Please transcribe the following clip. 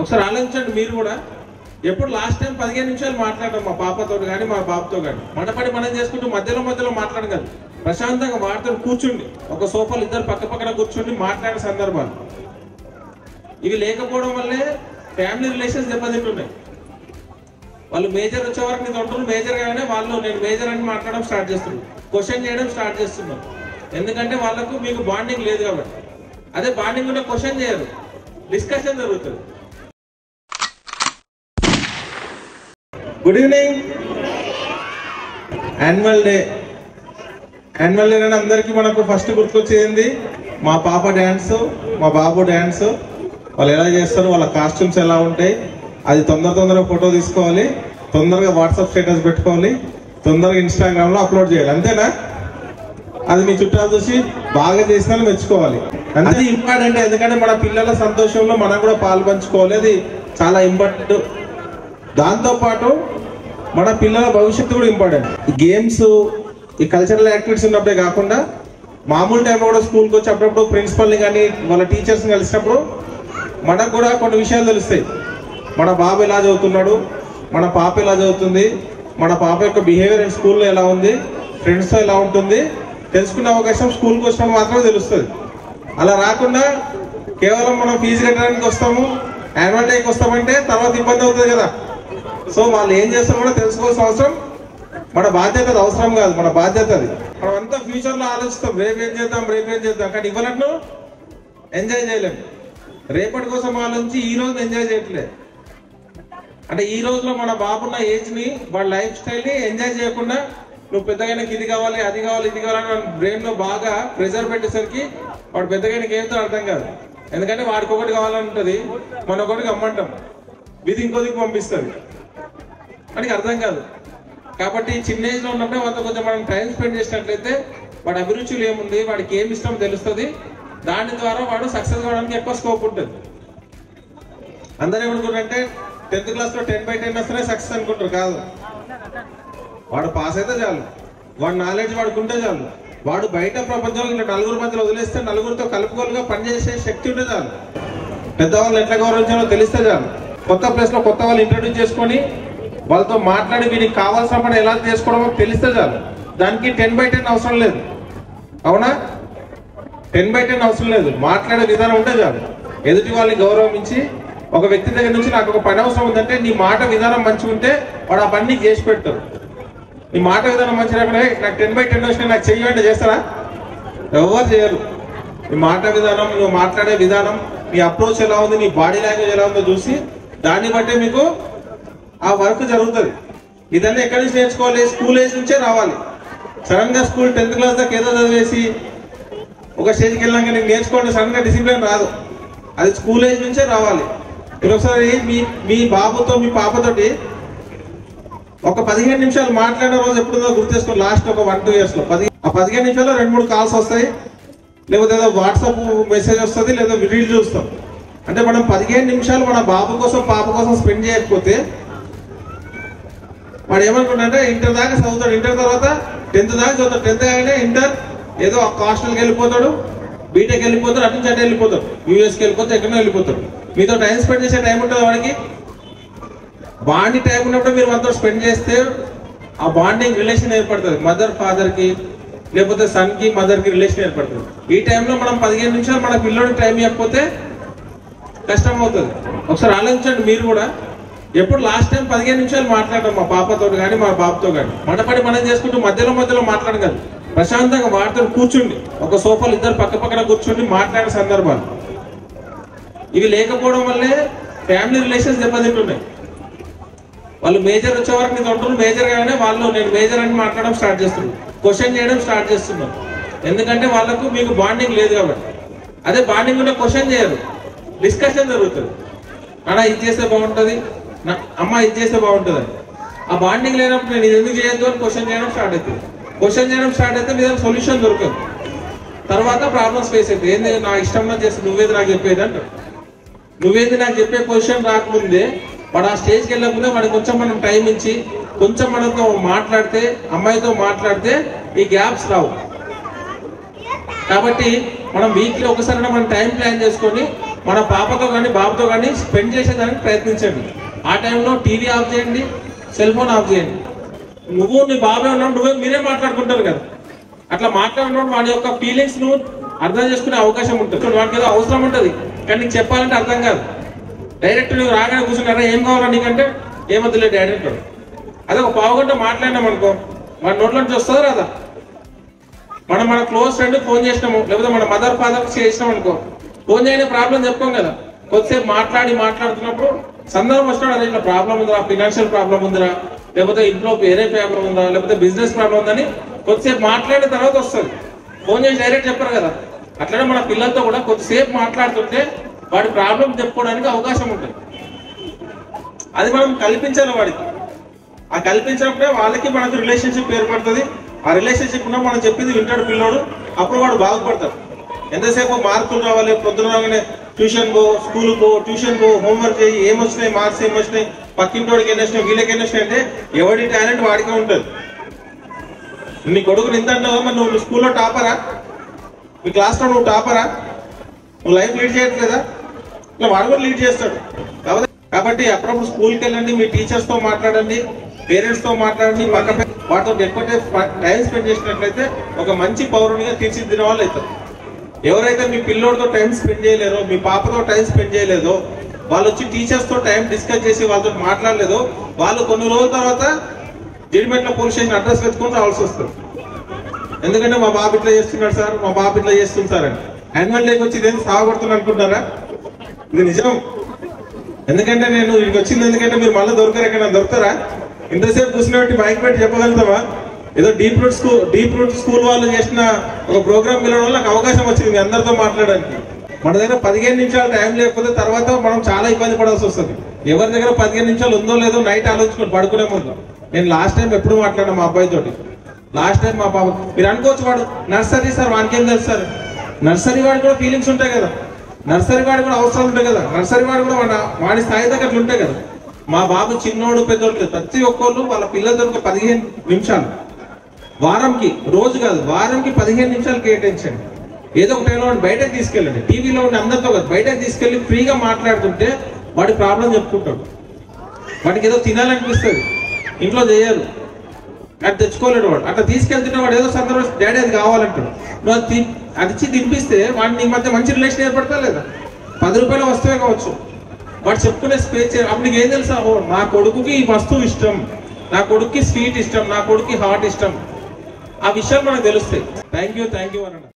ఒకసారి ఆలోచించండి మీరు కూడా. ఎప్పుడు లాస్ట్ టైం 15 నిమిషాలు మాట్లాడడం మా పాపతో కానీ మా బాబుతో కానీ మనపడి మనం చేసుకుంటూ మధ్యలో మాట్లాడగలరు. ప్రశాంతంగా వాటితో కూర్చుండి ఒక సోఫాలు ఇద్దరు పక్క పక్కన కూర్చుండి మాట్లాడే సందర్భాలు ఇవి లేకపోవడం వల్లే ఫ్యామిలీ రిలేషన్స్ దెబ్బతింటున్నాయి. వాళ్ళు మేజర్ వచ్చే వరకు నేను ఉంటారు, మేజర్ గానే వాళ్ళు నేను మేజర్ అని మాట్లాడడం స్టార్ట్ చేస్తున్నాను, క్వశ్చన్ చేయడం స్టార్ట్ చేస్తున్నాను. ఎందుకంటే వాళ్ళకు మీకు బాండింగ్ లేదు కాబట్టి. అదే బాండింగ్ ఉంటే క్వశ్చన్ చేయరు, డిస్కషన్ జరుగుతుంది. Good evening. యాన్యువల్ డే అని అందరికీ మనకు ఫస్ట్ గుర్తుకొచ్చేది మా పాప డ్యాన్స్, మా బాబు డ్యాన్స్. వాళ్ళు ఎలా చేస్తారు, వాళ్ళ కాస్ట్యూమ్స్ ఎలా ఉంటాయి, అది తొందరగా ఫోటో తీసుకోవాలి, తొందరగా వాట్సాప్ స్టేటస్ పెట్టుకోవాలి, తొందరగా ఇన్స్టాగ్రామ్లో అప్లోడ్ చేయాలి. అంతేనా? అది మీ చుట్టాలు చూసి బాగా చేసినా మెచ్చుకోవాలి. అది ఇంపార్టెంట్. ఎందుకంటే మన పిల్లల సంతోషంలో మనం కూడా పాలు పంచుకోవాలి, అది చాలా ఇంపార్టెంట్. దాంతోపాటు మన పిల్లల భవిష్యత్తు కూడా ఇంపార్టెంట్. ఈ గేమ్స్, ఈ కల్చరల్ యాక్టివిటీస్ ఉన్నప్పుడే కాకుండా మామూలు టైంలో కూడా స్కూల్కి వచ్చి అప్పుడప్పుడు ప్రిన్సిపల్ని కానీ వాళ్ళ టీచర్స్ని కలిసినప్పుడు మనకు కూడా కొన్ని విషయాలు తెలుస్తాయి. మన బాబు ఎలా చదువుతున్నాడు, మన పాప ఎలా చదువుతుంది, మన పాప యొక్క బిహేవియర్ స్కూల్లో ఎలా ఉంది, ఫ్రెండ్స్తో ఎలా ఉంటుంది తెలుసుకునే అవకాశం స్కూల్కి వచ్చినప్పుడు మాత్రమే తెలుస్తుంది. అలా రాకుండా కేవలం మనం ఫీజు కట్టడానికి వస్తాము, యాన్యువల్ డేకి వస్తామంటే తర్వాత ఇబ్బంది అవుతుంది కదా. సో వాళ్ళు ఏం చేస్తారో కూడా తెలుసుకోవాల్సిన అవసరం మన బాధ్యత. అది అవసరం కాదు, మన బాధ్యత అది. మనం అంతా ఫ్యూచర్లో ఆలోచిస్తాం, రేపేం చేద్దాం, కానీ ఇవ్వనట్టు ఎంజాయ్ చేయలేము. రేపటి కోసం ఆలోచించి ఈ రోజు ఎంజాయ్ చేయట్లేదు. అంటే ఈ రోజులో మన బాబున్న ఏజ్ని, వాళ్ళ లైఫ్ స్టైల్ని ఎంజాయ్ చేయకుండా నువ్వు పెద్దగా ఇది కావాలి, అది కావాలి, ఇది కావాలని బ్రెయిన్లో బాగా ప్రెజర్ పెట్టేసరికి వాడు పెద్దగా ఏమిటో అర్థం కాదు. ఎందుకంటే వాడికి ఒకటి కావాలని ఉంటుంది, మన ఒకటికి అమ్మంటాం, విధి ఇంకోదికి పంపిస్తుంది, వాడికి అర్థం కాదు. కాబట్టి చిన్న ఏజ్లో ఉన్నప్పుడే వాళ్ళతో కొంచెం మనం టైం స్పెండ్ చేసినట్లయితే వాడి అభిరుచులు ఏముంది, వాడికి ఏమి ఇష్టం తెలుస్తుంది. దాని ద్వారా వాడు సక్సెస్ కావడానికి ఎక్కువ స్కోప్ ఉంటుంది. అందరూ ఏమనుకుంటారంటే 10th క్లాస్లో 10/10 వస్తేనే సక్సెస్ అనుకుంటారు. కాదు, వాడు పాస్ అయితే చాలు, వాడు నాలెడ్జ్ వాడుకుంటే చాలు, వాడు బయట ప్రపంచంలో నలుగురు మధ్యలో వదిలేస్తే నలుగురితో కలుపుకోలుగా పనిచేసే శక్తి ఉంటే చాలు, పెద్దవాళ్ళు ఎట్లా గౌరవించాలో తెలిస్తే చాలు, కొత్త ప్లేస్లో కొత్త వాళ్ళు ఇంట్రడ్యూస్ చేసుకొని వాళ్ళతో మాట్లాడి వీడికి కావాల్సిన పని ఎలా చేసుకోవడమో తెలిస్తే చాలు. దానికి 10/10 అవసరం లేదు. అవునా? 10/10 అవసరం లేదు. మాట్లాడే విధానం ఉంటే చాలు. ఎదుటి వాళ్ళని గౌరవించి ఒక వ్యక్తి దగ్గర నుంచి నాకు ఒక పని అవసరం ఉందంటే నీ మాట విధానం మంచిగా ఉంటే వాడు ఆ పని నీకు చేసి పెడతాడు. నీ మాట విధానం మంచిగా లేకుండా నాకు 10/10 వచ్చినా నాకు చెయ్యంటే చేస్తారా? ఎవరు చేయరు. నీ మాట విధానం, నువ్వు మాట్లాడే విధానం, నీ అప్రోచ్ ఎలా ఉంది, నీ బాడీ లాంగ్వేజ్ ఎలా ఉందో చూసి దాన్ని బట్టే మీకు ఆ వర్క్ జరుగుతుంది. ఇదన్నీ ఎక్కడి నుంచి నేర్చుకోవాలి? స్కూల్ ఏజ్ నుంచే రావాలి. సడన్ గా స్కూల్ 10th క్లాస్ దాకా ఏదో చదివేసి ఒక స్టేజ్కి వెళ్ళాక నీకు నేర్చుకోండి సడన్ గా డిసిప్లిన్ రాదు. అది స్కూల్ ఏజ్ నుంచే రావాలి. మీరు ఒకసారి మీ బాబుతో మీ పాపతోటి ఒక 15 నిమిషాలు మాట్లాడిన రోజు ఎప్పుడుందో గుర్తేసుకోండి. లాస్ట్ ఒక 1-2 years లో ఆ 15 నిమిషాల్లో 2-3 కాల్స్ వస్తాయి, లేకపోతే ఏదో వాట్సాప్ మెసేజ్ వస్తుంది, లేదా రీల్ చూస్తాం. అంటే మనం 15 నిమిషాలు మన బాబు కోసం పాప కోసం స్పెండ్ చేయకపోతే వాడు ఏమనుకుంటే ఇంటర్ దాకా చదువుతాడు, ఇంటర్ తర్వాత 10th దాకా చదువుతాడు, 10th కాగానే ఇంటర్ ఏదో హాస్టల్కి వెళ్ళిపోతాడు, బీటెక్ వెళ్ళిపోతాడు, అటు నుంచి అటు వెళ్ళిపోతాడు, యూఎస్కి వెళ్ళిపోతాడు, ఎక్కడో వెళ్ళిపోతాడు. మీతో టైం స్పెండ్ చేసే టైం ఉంటుంది వాడికి. బాండింగ్ టైం ఉన్నప్పుడు మీరు మనతో స్పెండ్ చేస్తే ఆ బాండింగ్ రిలేషన్ ఏర్పడుతుంది. మదర్ ఫాదర్కి, లేకపోతే సన్కి మదర్కి రిలేషన్ ఏర్పడుతుంది. ఈ టైంలో మనం 15 నిమిషాలు మన పిల్లోడికి టైం ఇవ్వకపోతే కష్టం అవుతుంది. ఒకసారి ఆలోచించండి మీరు కూడా. ఎప్పుడు లాస్ట్ టైం 15 నిమిషాలు మాట్లాడడం మా పాపతో కానీ మా బాబుతో కానీ మనపడి మనం చేసుకుంటూ మధ్యలో మాట్లాడగలరు. ప్రశాంతంగా వాటితో కూర్చుండి ఒక సోఫాలు ఇద్దరు పక్క పక్కన కూర్చుండి మాట్లాడే సందర్భాలు ఇవి లేకపోవడం వల్లే ఫ్యామిలీ రిలేషన్స్ దెబ్బతింటున్నాయి. వాళ్ళు మేజర్ వచ్చే వరకు నేను ఉంటారు, మేజర్ గానే వాళ్ళు నేను మేజర్ అని మాట్లాడడం స్టార్ట్ చేస్తున్నాను, క్వశ్చన్ చేయడం స్టార్ట్ చేస్తున్నాను. ఎందుకంటే వాళ్ళకు మీకు బాండింగ్ లేదు కాబట్టి. అదే బాండింగ్ ఉంటే క్వశ్చన్ చేయరు, డిస్కషన్ జరుగుతుంది. అలా ఇది చేస్తే బాగుంటుంది, అమ్మ ఇది చేస్తే బాగుంటుంది అని. ఆ బాండింగ్ లేనప్పుడు నేను ఇది ఎందుకు చేయొద్దు అని క్వశ్చన్ చేయడం స్టార్ట్ అవుతుంది. క్వశ్చన్ చేయడం స్టార్ట్ అయితే మీద సొల్యూషన్ దొరకదు. తర్వాత ప్రాబ్లమ్స్ ఫేస్ అవుతుంది. ఏంది నా ఇష్టం చేస్తే నువ్వేది నాకు చెప్పేది అంటారు. నువ్వేది నాకు చెప్పే పొజిషన్ రాకముందే వాడు ఆ స్టేజ్కి వెళ్ళకముందే వాడికి కొంచెం మనం టైం ఇచ్చి కొంచెం మనతో మాట్లాడితే, అమ్మాయితో మాట్లాడితే ఈ గ్యాప్స్ రావు. కాబట్టి మనం వీక్లీ ఒకసారి మనం టైం ప్లాన్ చేసుకొని మన పాపతో కానీ బాబుతో కానీ స్పెండ్ చేసేదానికి ప్రయత్నించండి. ఆ టైంలో టీవీ ఆఫ్ చేయండి, సెల్ ఫోన్ ఆఫ్ చేయండి. నువ్వు నీ బాబే ఉన్నావు, మీరే మాట్లాడుకుంటారు కదా. అట్లా మాట్లాడినప్పుడు వాడి యొక్క ఫీలింగ్స్ ను అర్థం చేసుకునే అవకాశం ఉంటుంది. వాడికి ఏదో అవసరం ఉంటుంది, కానీ నీకు చెప్పాలంటే అర్థం కాదు. డైరెక్ట్ నువ్వు రాగానే కూర్చున్నారా, ఏం కావాలా నీకంటే ఏమొద్దులే డాడీ అంటాడు. అదే ఒక పావు గంట మాట్లాడినాం అనుకో, మన నోట్లో నుంచి వస్తుంది రాదా. మనం మన క్లోజ్ ఫ్రెండ్ ఫోన్ చేసినాము, లేకపోతే మన మదర్ ఫాదర్ చేసినాం అనుకో, ఫోన్ చేయని ప్రాబ్లం చెప్పుకోం కదా. కొద్దిసేపు మాట్లాడుతున్నప్పుడు సందర్భం వస్తున్నాడు, అదే ఇట్లా ప్రాబ్లం ఉందిరా, ఫినాన్షియల్ ప్రాబ్లం ఉందిరా, లేకపోతే ఇంట్లో వేరే ప్రాబ్లం ఉందా, లేకపోతే బిజినెస్ ప్రాబ్లం ఉందని కొద్దిసేపు మాట్లాడిన తర్వాత వస్తుంది. ఫోన్ చేసి డైరెక్ట్ చెప్పరు కదా. అట్లనే మన పిల్లలతో కూడా కొద్దిసేపు మాట్లాడుతుంటే వాడి ప్రాబ్లం చెప్పుకోవడానికి అవకాశం ఉంటుంది. అది మనం కల్పించాలి వాడికి. ఆ కల్పించినప్పుడే వాళ్ళకి మనకు రిలేషన్షిప్ ఏర్పడుతుంది. ఆ రిలేషన్షిప్ ఉన్న మనం చెప్పింది వింటాడు పిల్లోడు, అప్పుడు వాడు బాగుపడతాడు. ఎంతసేపు మార్కులు రావాలి, పొద్దున రాగానే ట్యూషన్ పో, స్కూల్ పో, ట్యూషన్ పో, హోంవర్క్ చేయి, ఏమొచ్చినాయి మార్క్స్ ఏమొచ్చినాయి, పక్కింటోడికి ఎన్ని వచ్చినాయి, వీళ్ళకి ఎన్ని వచ్చినాయి అంటే ఎవరి టాలెంట్ వాడికే ఉంటుంది. నీ కొడుకుని ఇంత అంటావా, మరి నువ్వు స్కూల్లో టాపరా, మీ క్లాస్లో నువ్వు టాపరా, నువ్వు లైఫ్ లీడ్ చేయట్లేదా, ఇట్లా వాడు కూడా లీడ్ చేస్తాడు. కాబట్టి అప్పుడప్పుడు స్కూల్కి వెళ్ళండి, మీ టీచర్స్తో మాట్లాడండి, పేరెంట్స్తో మాట్లాడండి, వాటితో ఎక్కువ టైం స్పెండ్ చేసినట్లయితే ఒక మంచి పౌరునిగా తీర్చిదిద్దిన వాళ్ళు అవుతారు. ఎవరైతే మీ పిల్లోడితో టైం స్పెండ్ చేయలేరో, మీ పాపతో టైం స్పెండ్ చేయలేదో, వాళ్ళు వచ్చి టీచర్స్తో టైం డిస్కస్ చేసి వాళ్ళతో మాట్లాడలేదో, వాళ్ళు కొన్ని రోజుల తర్వాత జిడిమెట్ల పోలీస్ స్టేషన్ అడ్రస్ వెతుకొని రావాల్సి వస్తుంది. ఎందుకంటే మా బాబు ఇట్లా చేస్తున్నాడు సార్, మా బాబు ఇట్లా చేస్తుంది సార్ అని. యాన్యువల్ డేకి వచ్చి ఇదేం సాగబడుతుంది అనుకుంటారా? ఇది నిజం. ఎందుకంటే నేను ఇక్కడికి వచ్చింది ఎందుకంటే మీరు మళ్ళీ దొరకరు, ఎక్కడ దొరుకుతారా? ఇంతసేపు కూర్చున్నట్టు మైక్ పెట్టి చెప్పగలుగుతామా? ఏదో డీప్ రూట్ స్కూల్ వాళ్ళు చేసిన ఒక ప్రోగ్రామ్ పిలవడం వల్ల నాకు అవకాశం వచ్చింది మీ అందరితో మాట్లాడడానికి. మన దగ్గర 15 నిమిషాలు టైం లేకపోతే తర్వాత మనం చాలా ఇబ్బంది పడాల్సి వస్తుంది. ఎవరి దగ్గర 15 నిమిషాలు ఉందో లేదో నైట్ ఆలోచించుకొని పడుకునే ముందు. నేను లాస్ట్ టైం ఎప్పుడు మాట్లాడినా మా అబ్బాయి తోటి, లాస్ట్ టైం మా బాబు, మీరు అనుకోవచ్చు వాడు నర్సరీ సార్, వానికేం తెలుసు సార్. నర్సరీ వాడికి కూడా ఫీలింగ్స్ ఉంటాయి కదా, నర్సరీ వాడికి కూడా అవసరాలు ఉంటాయి కదా, నర్సరీ వాడు కూడా వాడి స్థాయి దగ్గర ఉంటాయి కదా. మా బాబు చిన్నోడు పెద్దోడు ప్రతి ఒక్కళ్ళు వాళ్ళ పిల్లలతో 15 నిమిషాలు వారంకి, రోజు కాదు వారంకి 15 నిమిషాలు కేటాయించండి. ఏదో ఒక టైంలో బయటకు తీసుకెళ్ళండి, టీవీలో ఉండి అందరితో కాదు, బయటకు తీసుకెళ్ళి ఫ్రీగా మాట్లాడుతుంటే వాడి ప్రాబ్లం చెప్పుకుంటాడు. వాడికి ఏదో తినాలనిపిస్తుంది, ఇంట్లో చేయరు, అది తెచ్చుకోలేడు. వాడు అట్లా తీసుకెళ్తుంటే వాడు ఏదో సందర్భం డాడీ అది కావాలంటాడు. నువ్వు అది ఇచ్చి తినిపిస్తే వాడిని నీ మధ్య మంచి రిలేషన్ ఏర్పడతా లేదా? 10 రూపాయల వస్తువే కావచ్చు, వాడు చెప్పుకునే స్పేస్. అప్పుడు నీకు ఏం తెలుసా, నా కొడుకుకి ఈ వస్తువు ఇష్టం, నా కొడుకుకి స్వీట్ ఇష్టం, నా కొడుకుకి హాట్ ఇష్టం, ఆ విషయాలు మనకు తెలుస్తాయి. థ్యాంక్ యూ అన్న.